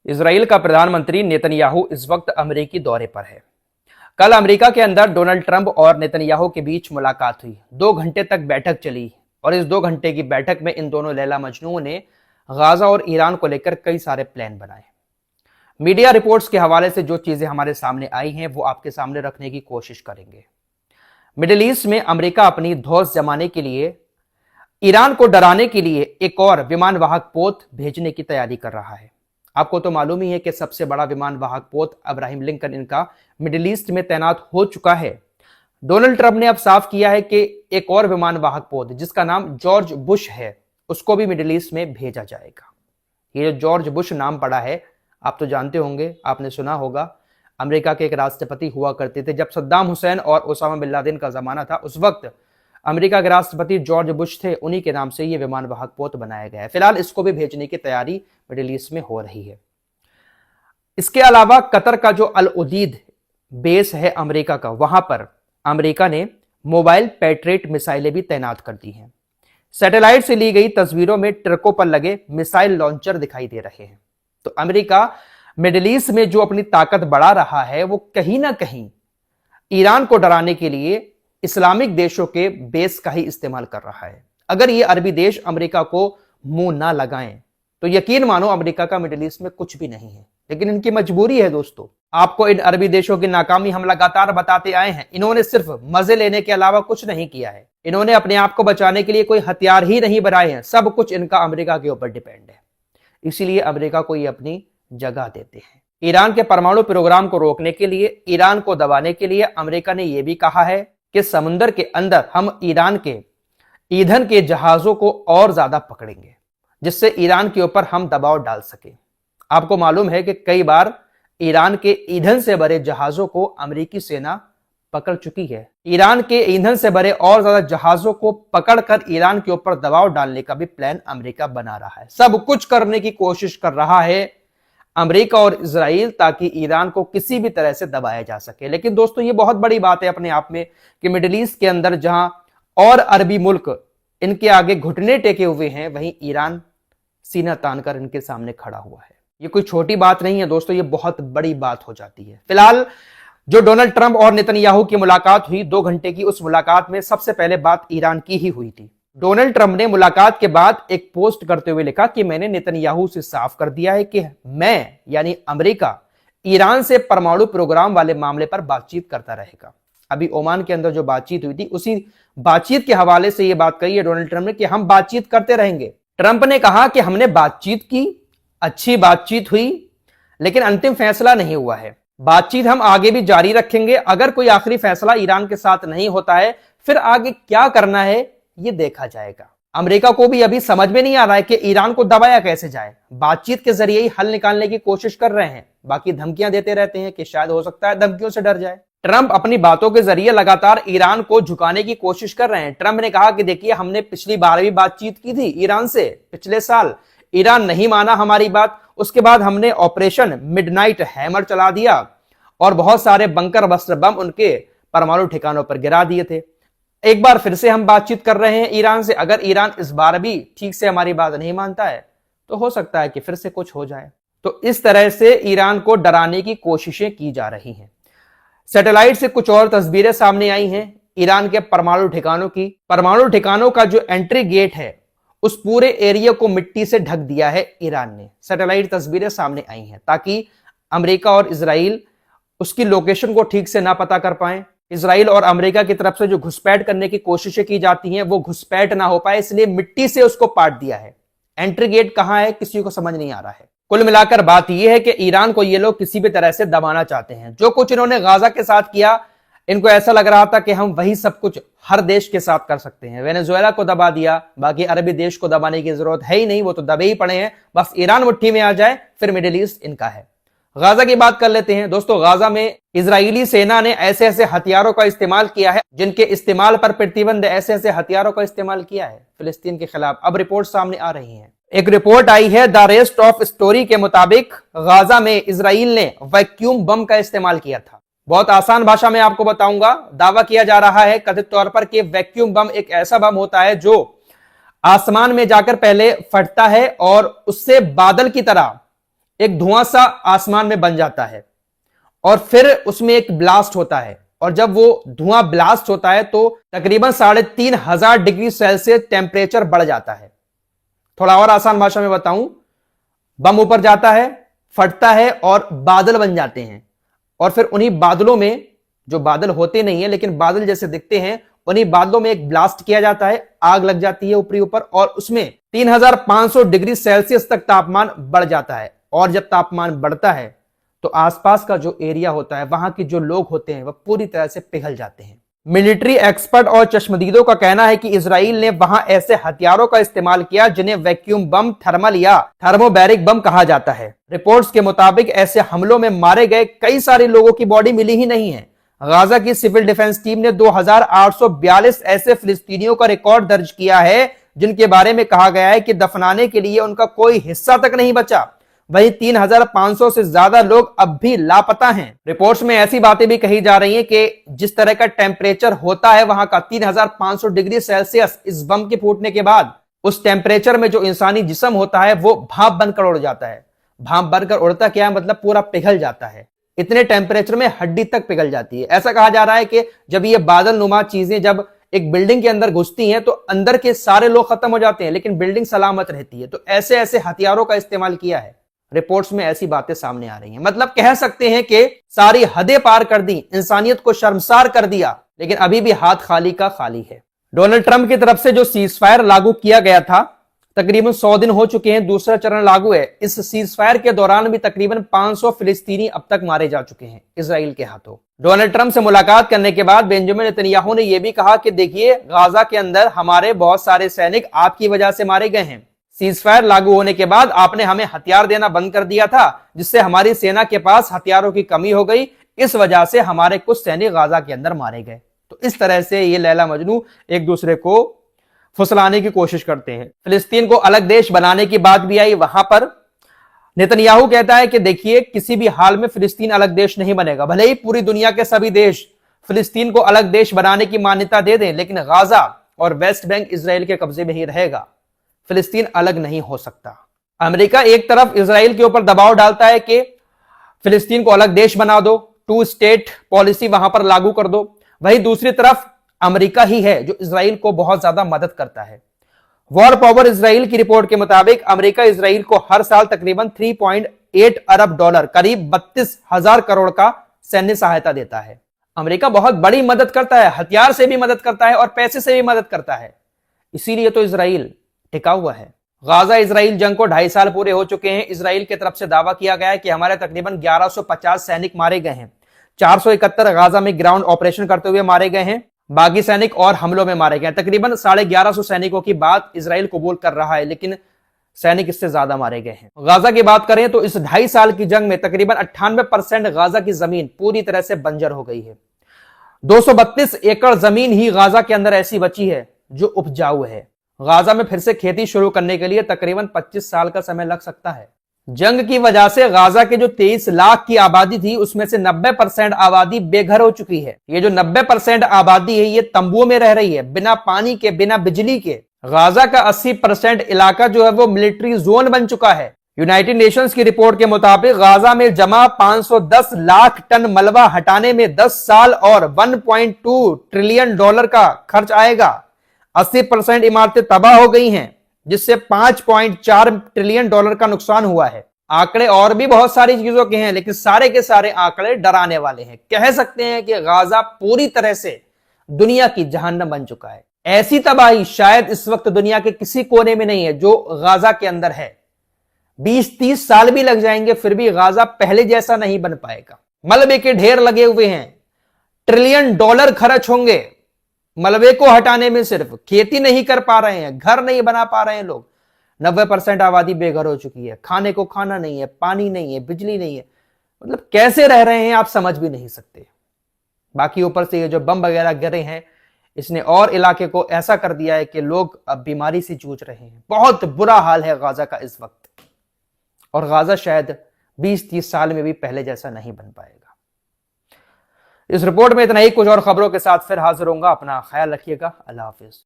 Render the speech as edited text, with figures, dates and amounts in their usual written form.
Israel का प्रधानमंत्री Netanyahu इस वक्त अमेरिकी दौरे पर है। कल अमेरिका के अंदर डोनाल्ड ट्रंप और नेतन्याहू के बीच मुलाकात हुई। 2 घंटे तक बैठक चली और इस 2 घंटे की बैठक में इन दोनों लैला मजनूओं ने गाजा और ईरान को लेकर कई सारे प्लान बनाए। मीडिया रिपोर्ट्स के हवाले से जो चीजें हमारे सामने आई हैं वो आपके सामने रखने की कोशिश करेंगे। मिडिल ईस्ट में अमेरिका अपनी धौंस जमाने के लिए, ईरान को डराने के लिए एक और विमान वाहक पोत भेजने की तैयारी कर रहा है। आपको तो मालूम ही है कि सबसे बड़ा विमान वाहक पोत अब्राहम लिंकन इनका मिडिल ईस्ट में तैनात हो चुका है। डोनाल्ड ट्रंप ने अब साफ किया है कि एक और विमान वाहक पोत जिसका नाम जॉर्ज बुश है उसको भी मिडिल ईस्ट में भेजा जाएगा। ये जो जॉर्ज बुश नाम पड़ा है आप तो जानते होंगे, आपने सुना होगा, अमेरिका के एक राष्ट्रपति हुआ करते थे। जब सद्दाम हुसैन और ओसामा बिन लादेन का जमाना था उस वक्त अमेरिका के राष्ट्रपति जॉर्ज बुश थे, उन्हीं के नाम से ये विमान वाहक पोत बनाया गया है। फिलहाल इसको भी भेजने की तैयारी मिडिल ईस्ट में हो रही है। इसके अलावा कतर का जो अल उदीद बेस है अमेरिका का, वहां पर अमेरिका ने मोबाइल पैट्रियट मिसाइलें भी तैनात कर दी हैं। सैटेलाइट से ली गई तस्वीरों में ट्रकों पर लगे मिसाइल लॉन्चर दिखाई दे रहे हैं। तो अमेरिका मिडिल ईस्ट में जो अपनी ताकत बढ़ा रहा है वो कहीं ना कहीं ईरान को डराने के लिए इस्लामिक देशों के बेस का ही इस्तेमाल कर रहा है। अगर ये अरबी देश अमेरिका को मुंह ना लगाएं तो यकीन मानो अमेरिका का मिडिल ईस्ट में कुछ भी नहीं है, लेकिन इनकी मजबूरी है। दोस्तों, आपको इन अरबी देशों की नाकामी हम लगातार बताते आए हैं। इन्होंने सिर्फ मजे लेने के अलावा कुछ नहीं किया है। इन्होंने अपने आप को बचाने के लिए कोई हथियार ही नहीं बनाए हैं। सब कुछ इनका अमेरिका के ऊपर डिपेंड है, इसीलिए अमेरिका को ये अपनी जगह देते हैं। ईरान के परमाणु प्रोग्राम को रोकने के लिए, ईरान को दबाने के लिए अमेरिका ने यह भी कहा है कि समुद्र के अंदर हम ईरान के ईंधन के जहाजों को और ज्यादा पकड़ेंगे जिससे ईरान के ऊपर हम दबाव डाल सके। आपको मालूम है कि कई बार ईरान के ईंधन से भरे जहाजों को अमेरिकी सेना पकड़ चुकी है। ईरान के ईंधन से भरे और ज्यादा जहाजों को पकड़कर ईरान के ऊपर दबाव डालने का भी प्लान अमेरिका बना रहा है। सब कुछ करने की कोशिश कर रहा है अमेरिका और इजराइल ताकि ईरान को किसी भी तरह से दबाया जा सके। लेकिन दोस्तों, ये बहुत बड़ी बात है अपने आप में कि मिडिल ईस्ट के अंदर जहां और अरबी मुल्क इनके आगे घुटने टेके हुए हैं, वहीं ईरान सीना तानकर इनके सामने खड़ा हुआ है। ये कोई छोटी बात नहीं है दोस्तों, ये बहुत बड़ी बात हो जाती है। फिलहाल जो डोनाल्ड ट्रंप और नेतन्याहू की मुलाकात हुई 2 घंटे की, उस मुलाकात में सबसे पहले बात ईरान की ही हुई थी। डोनाल्ड ट्रंप ने मुलाकात के बाद एक पोस्ट करते हुए लिखा कि मैंने नेतन्याहू से साफ कर दिया है कि मैं यानी अमेरिका ईरान से परमाणु प्रोग्राम वाले मामले पर बातचीत करता रहेगा। अभी ओमान के अंदर जो बातचीत हुई थी उसी बातचीत के हवाले से यह बात कही है डोनाल्ड ट्रंप ने कि हम बातचीत करते रहेंगे। ट्रंप ने कहा कि हमने बातचीत की, अच्छी बातचीत हुई, लेकिन अंतिम फैसला नहीं हुआ है। बातचीत हम आगे भी जारी रखेंगे। अगर कोई आखिरी फैसला ईरान के साथ नहीं होता है फिर आगे क्या करना है ये देखा जाएगा। अमेरिका को भी अभी समझ में नहीं आ रहा है कि ईरान को दबाया कैसे जाए। बातचीत के जरिए ही हल निकालने की कोशिश कर रहे हैं, बाकी धमकियां देते रहते हैं कि शायद हो सकता है धमकियों से डर जाए। ट्रंप अपनी बातों के जरिए लगातार ईरान को झुकाने की कोशिश कर रहे हैं। ट्रंप ने कहा कि देखिए, हमने पिछली बार भी बातचीत की थी ईरान से, पिछले साल ईरान नहीं माना हमारी बात। उसके बाद हमने ऑपरेशन मिडनाइट हैमर चला दिया और बहुत सारे बंकर बस्टर बम उनके परमाणु ठिकानों पर गिरा दिए थे। एक बार फिर से हम बातचीत कर रहे हैं ईरान से। अगर ईरान इस बार भी ठीक से हमारी बात नहीं मानता है तो हो सकता है कि फिर से कुछ हो जाए। तो इस तरह से ईरान को डराने की कोशिशें की जा रही हैं। सैटेलाइट से कुछ और तस्वीरें सामने आई हैं ईरान के परमाणु ठिकानों की। परमाणु ठिकानों का जो एंट्री गेट है उस पूरे एरिया को मिट्टी से ढक दिया है ईरान ने। सैटेलाइट तस्वीरें सामने आई हैं ताकि अमेरिका और इजराइल उसकी लोकेशन को ठीक से ना पता कर पाए। इजराइल और अमेरिका की तरफ से जो घुसपैठ करने की कोशिशें की जाती हैं वो घुसपैठ ना हो पाए, इसलिए मिट्टी से उसको पाट दिया है। एंट्री गेट कहां है किसी को समझ नहीं आ रहा है। कुल मिलाकर बात यह है कि ईरान को ये लोग किसी भी तरह से दबाना चाहते हैं। जो कुछ इन्होंने गाजा के साथ किया, इनको ऐसा लग रहा था कि हम वही सब कुछ हर देश के साथ कर सकते हैं। वेनेजुएला को दबा दिया, बाकी अरबी देश को दबाने की जरूरत है ही नहीं, वो तो दबे ही पड़े हैं। बस ईरान मुट्ठी में आ जाए फिर मिडिल ईस्ट इनका है। गाजा की बात कर लेते हैं दोस्तों। गाजा में इजरायली सेना ने ऐसे ऐसे हथियारों का इस्तेमाल किया है जिनके इस्तेमाल पर प्रतिबंध, ऐसे ऐसे हथियारों का इस्तेमाल किया है फिलिस्तीन के खिलाफ। अब रिपोर्ट सामने आ रही है। एक रिपोर्ट आई है द रेस्ट ऑफ स्टोरी के मुताबिक गाजा में इजराइल ने वैक्यूम बम का इस्तेमाल किया था। बहुत आसान भाषा में आपको बताऊंगा। दावा किया जा रहा है कथित तौर पर कि वैक्यूम बम एक ऐसा बम होता है जो आसमान में जाकर पहले फटता है और उससे बादल की तरह एक धुआं सा आसमान में बन जाता है और फिर उसमें एक ब्लास्ट होता है, और जब वो धुआं ब्लास्ट होता है तो तकरीबन 3500 डिग्री सेल्सियस टेम्परेचर बढ़ जाता है। थोड़ा और आसान भाषा में बताऊं, बम ऊपर जाता है, फटता है और बादल बन जाते हैं, और फिर उन्हीं बादलों में, जो बादल होते नहीं है लेकिन बादल जैसे दिखते हैं, उन्हीं बादलों में एक ब्लास्ट किया जाता है, आग लग जाती है ऊपरी ऊपर, और उसमें 3500 डिग्री सेल्सियस तक तापमान बढ़ जाता है। और जब तापमान बढ़ता है तो आसपास का जो एरिया होता है, वहां के जो लोग होते हैं, वह पूरी तरह से पिघल जाते हैं। मिलिट्री एक्सपर्ट और चश्मदीदों का कहना है कि इजराइल ने वहां ऐसे हथियारों का इस्तेमाल किया जिन्हें वैक्यूम बम, थर्मल या थर्मोबैरिक बम कहा जाता है। रिपोर्ट्स के मुताबिक ऐसे हमलों में मारे गए कई सारे लोगों की बॉडी मिली ही नहीं है। गाजा की सिविल डिफेंस टीम ने 2842 ऐसे फिलिस्तीनियों का रिकॉर्ड दर्ज किया है जिनके बारे में कहा गया है कि दफनाने के लिए उनका कोई हिस्सा तक नहीं बचा। वहीं 3500 से ज्यादा लोग अब भी लापता हैं। रिपोर्ट्स में ऐसी बातें भी कही जा रही हैं कि जिस तरह का टेम्परेचर होता है वहां का 3500 डिग्री सेल्सियस, इस बम के फूटने के बाद उस टेम्परेचर में जो इंसानी जिस्म होता है वो भाप बनकर उड़ जाता है। भाप बनकर उड़ता क्या है, मतलब पूरा पिघल जाता है। इतने टेम्परेचर में हड्डी तक पिघल जाती है। ऐसा कहा जा रहा है कि जब ये बादल नुमा चीजें जब एक बिल्डिंग के अंदर घुसती हैं तो अंदर के सारे लोग खत्म हो जाते हैं, लेकिन बिल्डिंग सलामत रहती है। तो ऐसे ऐसे हथियारों का इस्तेमाल किया है। रिपोर्ट्स में ऐसी बातें सामने आ रही हैं। मतलब कह सकते हैं कि सारी हदें पार कर दी, इंसानियत को शर्मसार कर दिया, लेकिन अभी भी हाथ खाली का खाली है। डोनाल्ड ट्रंप की तरफ से जो सीजफायर लागू किया गया था, तकरीबन 100 दिन हो चुके हैं, दूसरा चरण लागू है। इस सीजफायर के दौरान भी तकरीबन 500 फिलिस्तीनी अब तक मारे जा चुके हैं इजराइल के हाथों। डोनाल्ड ट्रंप से मुलाकात करने के बाद बेंजामिन नेतन्याहू ने यह भी कहा कि देखिए, गाजा के अंदर हमारे बहुत सारे सैनिक आपकी वजह से मारे गए हैं। सीजफायर लागू होने के बाद आपने हमें हथियार देना बंद कर दिया था, जिससे हमारी सेना के पास हथियारों की कमी हो गई। इस वजह से हमारे कुछ सैनिक गाजा के अंदर मारे गए। तो इस तरह से ये लैला मजनू एक दूसरे को फुसलाने की कोशिश करते हैं। फिलिस्तीन को अलग देश बनाने की बात भी आई। वहां पर नेतन्याहू कहता है कि देखिए, किसी भी हाल में फिलिस्तीन अलग देश नहीं बनेगा। भले ही पूरी दुनिया के सभी देश फिलिस्तीन को अलग देश बनाने की मान्यता दे दें, लेकिन गाजा और वेस्ट बैंक इजराइल के कब्जे में ही रहेगा। फिलिस्तीन अलग नहीं हो सकता। अमेरिका एक तरफ इजराइल के ऊपर दबाव डालता है कि फिलिस्तीन को अलग देश बना दो, 2 स्टेट पॉलिसी वहां पर लागू कर दो। वहीं दूसरी तरफ अमेरिका ही है जो इजराइल को बहुत ज्यादा मदद करता है। वॉर पावर इजराइल की रिपोर्ट के मुताबिक अमेरिका इजराइल को हर साल तकरीबन 3.8 अरब डॉलर, करीब 32,000 करोड़ का सैन्य सहायता देता है। अमेरिका बहुत बड़ी मदद करता है, हथियार से भी मदद करता है और पैसे से भी मदद करता है। इसीलिए तो इजराइल टिका हुआ है। गाजा इजराइल जंग को 2.5 साल पूरे हो चुके हैं। इजराइल की तरफ से दावा किया गया है कि हमारे तकरीबन 1150 सैनिक मारे गए हैं। 471 गाजा में ग्राउंड ऑपरेशन करते हुए मारे गए हैं। बाकी सैनिक और हमलों में मारे गए। तकरीबन 1150 सैनिकों की बात इजराइल कबूल कर रहा है, लेकिन सैनिक इससे ज्यादा मारे गए हैं। गाजा की बात करें तो इस 2.5 साल की जंग में तकरीबन 98% गाजा की जमीन पूरी तरह से बंजर हो गई है। 232 एकड़ जमीन ही गाजा के अंदर ऐसी बची है जो उपजाऊ है। गाजा में फिर से खेती शुरू करने के लिए तकरीबन 25 साल का समय लग सकता है। जंग की वजह से गाजा के जो 23 लाख की आबादी थी, उसमें से 90% आबादी बेघर हो चुकी है। ये जो 90% आबादी है, ये तंबुओं में रह रही है, बिना पानी के, बिना बिजली के। गाजा का 80% इलाका जो है वो मिलिट्री जोन बन चुका है। यूनाइटेड नेशंस की रिपोर्ट के मुताबिक गाजा में जमा 510 लाख टन मलबा हटाने में 10 साल और 1.2 ट्रिलियन डॉलर का खर्च आएगा। 80% इमारतें तबाह हो गई हैं, जिससे 5.4 ट्रिलियन डॉलर का नुकसान हुआ है। आंकड़े और भी बहुत सारी चीजों के हैं, लेकिन सारे के सारे आंकड़े डराने वाले हैं। कह सकते हैं कि गाजा पूरी तरह से दुनिया की जहन्नम बन चुका है। ऐसी तबाही शायद इस वक्त दुनिया के किसी कोने में नहीं है जो गाजा के अंदर है। 20-30 साल भी लग जाएंगे, फिर भी गाजा पहले जैसा नहीं बन पाएगा। मलबे के ढेर लगे हुए हैं, ट्रिलियन डॉलर खर्च होंगे मलबे को हटाने में। सिर्फ खेती नहीं कर पा रहे हैं, घर नहीं बना पा रहे हैं लोग। 90% आबादी बेघर हो चुकी है। खाने को खाना नहीं है, पानी नहीं है, बिजली नहीं है। मतलब कैसे रह रहे हैं आप समझ भी नहीं सकते। बाकी ऊपर से ये जो बम वगैरह गिरे हैं, इसने और इलाके को ऐसा कर दिया है कि लोग अब बीमारी से जूझ रहे हैं। बहुत बुरा हाल है गाजा का इस वक्त, और गाजा शायद 20-30 साल में भी पहले जैसा नहीं बन पाएगा। इस रिपोर्ट में इतना ही। कुछ और खबरों के साथ फिर हाजिर होऊंगा। अपना ख्याल रखिएगा। अल्लाह हाफिज।